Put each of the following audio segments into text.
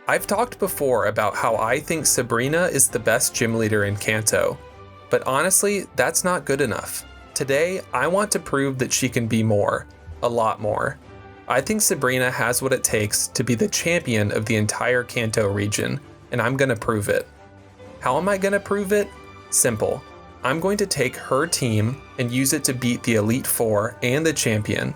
I've talked before about how I think Sabrina is the best gym leader in Kanto, but honestly, that's not good enough. Today, I want to prove that she can be more, a lot more. I think Sabrina has what it takes to be the champion of the entire Kanto region, and I'm gonna prove it. How am I gonna prove it? Simple. I'm going to take her team and use it to beat the Elite Four and the champion.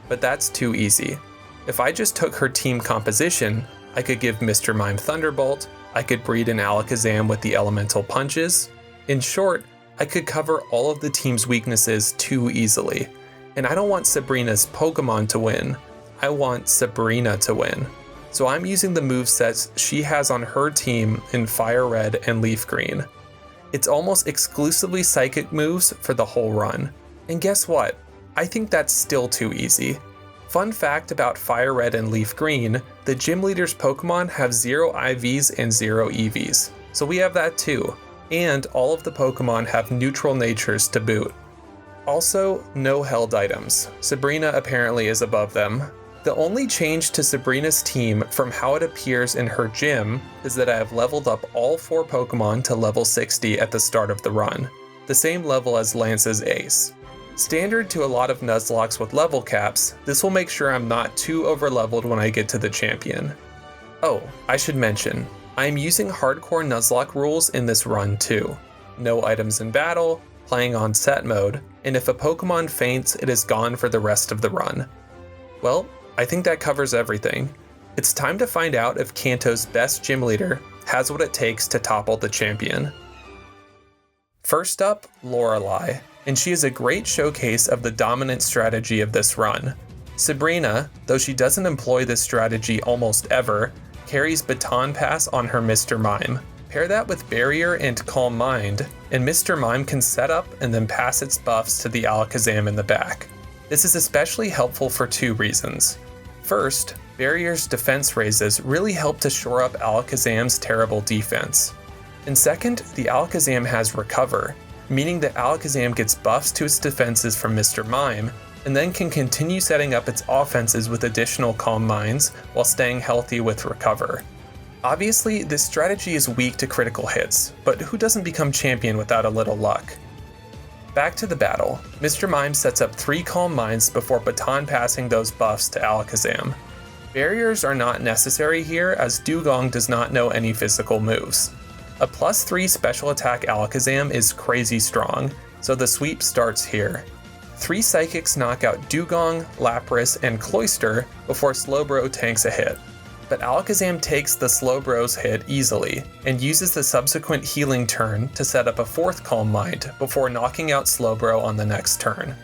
But that's too easy. If I just took her team composition, I could give Mr. Mime Thunderbolt, I could breed an Alakazam with the elemental punches. In short, I could cover all of the team's weaknesses too easily. And I don't want Sabrina's Pokemon to win, I want Sabrina to win. So I'm using the movesets she has on her team in firered and leafgreen. It's almost exclusively psychic moves for the whole run. And guess what? I think that's still too easy. Fun fact about firered and leafgreen, the gym leader's Pokemon have 0 IVs and 0 EVs. So we have that too. And all of the Pokemon have neutral natures to boot. Also, no held items. Sabrina apparently is above them. The only change to Sabrina's team from how it appears in her gym is that I have leveled up all 4 Pokemon to level 60 at the start of the run, the same level as Lance's Ace. Standard to a lot of nuzlocks with level caps, this will make sure I'm not too overleveled when I get to the champion. Oh, I should mention, I am using hardcore nuzlocke rules in this run too. No items in battle, playing on set mode, and if a Pokemon faints, it is gone for the rest of the run. Well, I think that covers everything. It's time to find out if Kanto's best gym leader has what it takes to topple the champion. First up, Lorelei, and she is a great showcase of the dominant strategy of this run. Sabrina, though she doesn't employ this strategy almost ever, carries Baton Pass on her Mr. Mime. Pair that with Barrier and Calm Mind, and Mr. Mime can set up and then pass its buffs to the Alakazam in the back. This is especially helpful for 2 reasons. First, Barrier's defense raises really help to shore up Alakazam's terrible defense. And second, the Alakazam has Recover, meaning that Alakazam gets buffs to its defenses from Mr. Mime, and then can continue setting up its offenses with additional Calm Minds while staying healthy with Recover. Obviously, this strategy is weak to critical hits, but who doesn't become champion without a little luck? Back to the battle, Mr. Mime sets up 3 Calm Minds before baton passing those buffs to Alakazam. Barriers are not necessary here as Dugong does not know any physical moves. A +3 special attack Alakazam is crazy strong, so the sweep starts here. 3 Psychics knock out Dugong, Lapras, and Cloyster before Slowbro tanks a hit. But Alakazam takes the Slowbro's hit easily, and uses the subsequent healing turn to set up a 4th Calm Mind before knocking out Slowbro on the next turn.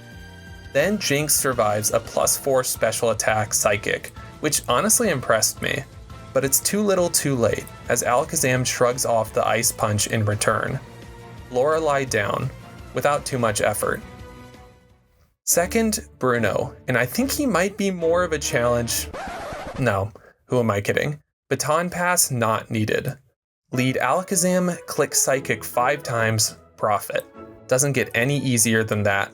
Then Jinx survives a +4 special attack Psychic, which honestly impressed me. But it's too little too late, as Alakazam shrugs off the Ice Punch in return. Lorelei down, without too much effort. Second, Bruno, and I think he might be more of a challenge. No, who am I kidding? Baton Pass not needed. Lead Alakazam, click Psychic 5 times, profit. Doesn't get any easier than that.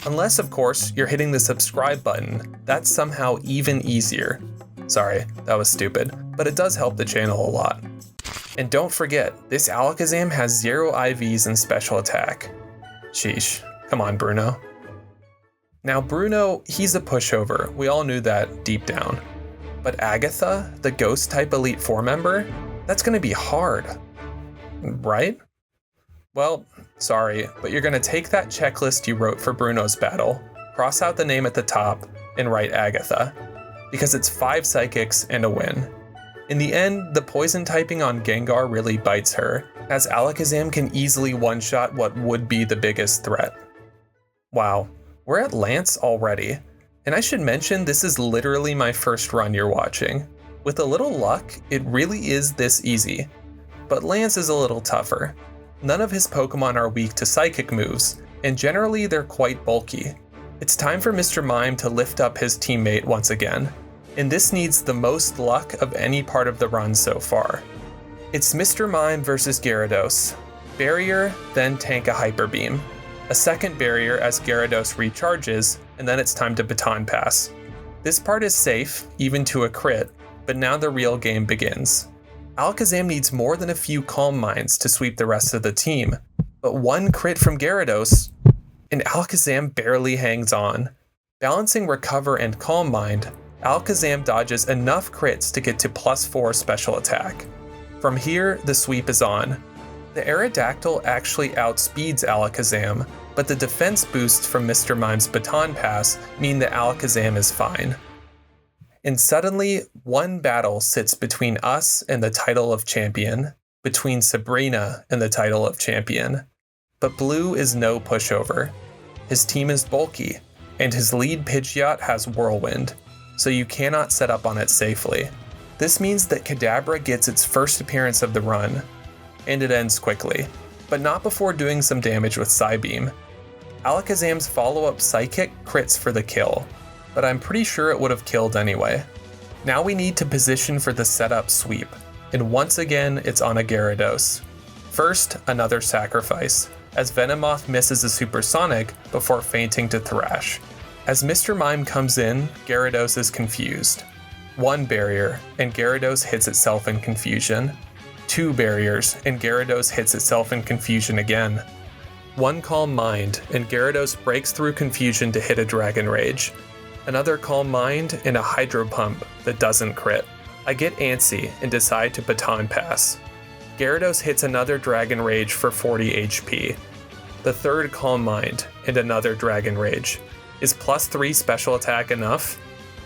Unless, of course, you're hitting the subscribe button, that's somehow even easier. Sorry, that was stupid, but it does help the channel a lot. And don't forget, this Alakazam has 0 IVs and special attack. Sheesh, come on Bruno. Now Bruno, he's a pushover, we all knew that deep down. But Agatha, the Ghost type Elite Four member, that's gonna be hard, right? Well, sorry, but you're gonna take that checklist you wrote for Bruno's battle, cross out the name at the top, and write Agatha. Because it's 5 Psychics and a win. In the end, the poison typing on Gengar really bites her, as Alakazam can easily one-shot what would be the biggest threat. Wow, we're at Lance already. And I should mention this is literally my first run you're watching. With a little luck, it really is this easy. But Lance is a little tougher. None of his Pokemon are weak to Psychic moves, and generally they're quite bulky. It's time for Mr. Mime to lift up his teammate once again, and this needs the most luck of any part of the run so far. It's Mr. Mime versus Gyarados. Barrier, then tank a Hyper Beam. A second barrier as Gyarados recharges, and then it's time to Baton Pass. This part is safe, even to a crit, But now the real game begins. Alakazam needs more than a few Calm Minds to sweep the rest of the team, but one crit from Gyarados, and Alakazam barely hangs on. Balancing Recover and Calm Mind, Alakazam dodges enough crits to get to +4 special attack. From here, the sweep is on. The Aerodactyl actually outspeeds Alakazam, but the defense boosts from Mr. Mime's Baton Pass mean that Alakazam is fine. And suddenly, one battle sits between us and the title of champion, between Sabrina and the title of champion. But Blue is no pushover. His team is bulky, and his lead Pidgeot has Whirlwind, so you cannot set up on it safely. This means that Kadabra gets its first appearance of the run, and it ends quickly, but not before doing some damage with Psybeam. Alakazam's follow-up Psychic crits for the kill, but I'm pretty sure it would have killed anyway. Now we need to position for the setup sweep, and once again it's on a Gyarados. First, another sacrifice, as Venomoth misses a Supersonic before fainting to Thrash. As Mr. Mime comes in, Gyarados is confused. One barrier, and Gyarados hits itself in confusion. Two barriers, and Gyarados hits itself in confusion again. One Calm Mind, and Gyarados breaks through confusion to hit a Dragon Rage. Another Calm Mind, and a Hydro Pump that doesn't crit. I get antsy and decide to Baton Pass. Gyarados hits another Dragon Rage for 40 HP. The third Calm Mind, and another Dragon Rage. Is +3 special attack enough?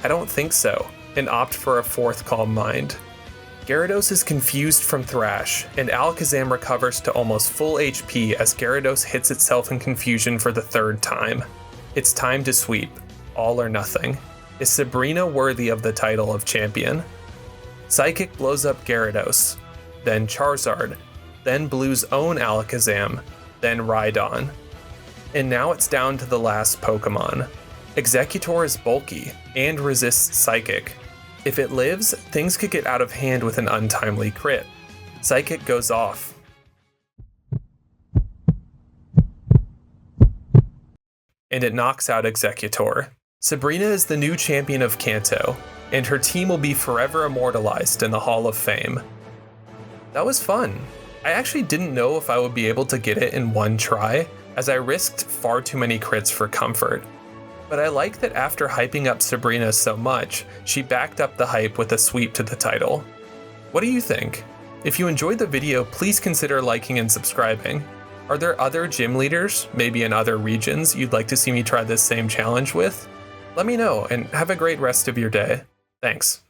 I don't think so, and opt for a fourth Calm Mind. Gyarados is confused from Thrash, and Alakazam recovers to almost full HP as Gyarados hits itself in confusion for the third time. It's time to sweep. All or nothing. Is Sabrina worthy of the title of champion? Psychic blows up Gyarados, then Charizard, then Blue's own Alakazam, then Rhydon. And now it's down to the last Pokemon. Exeggutor is bulky and resists Psychic. If it lives, things could get out of hand with an untimely crit. Psychic goes off. And it knocks out Exeggutor. Sabrina is the new champion of Kanto, and her team will be forever immortalized in the Hall of Fame. That was fun. I actually didn't know if I would be able to get it in one try, as I risked far too many crits for comfort. But I like that after hyping up Sabrina so much, she backed up the hype with a sweep to the title. What do you think? If you enjoyed the video, please consider liking and subscribing. Are there other gym leaders, maybe in other regions, you'd like to see me try this same challenge with? Let me know, and have a great rest of your day. Thanks.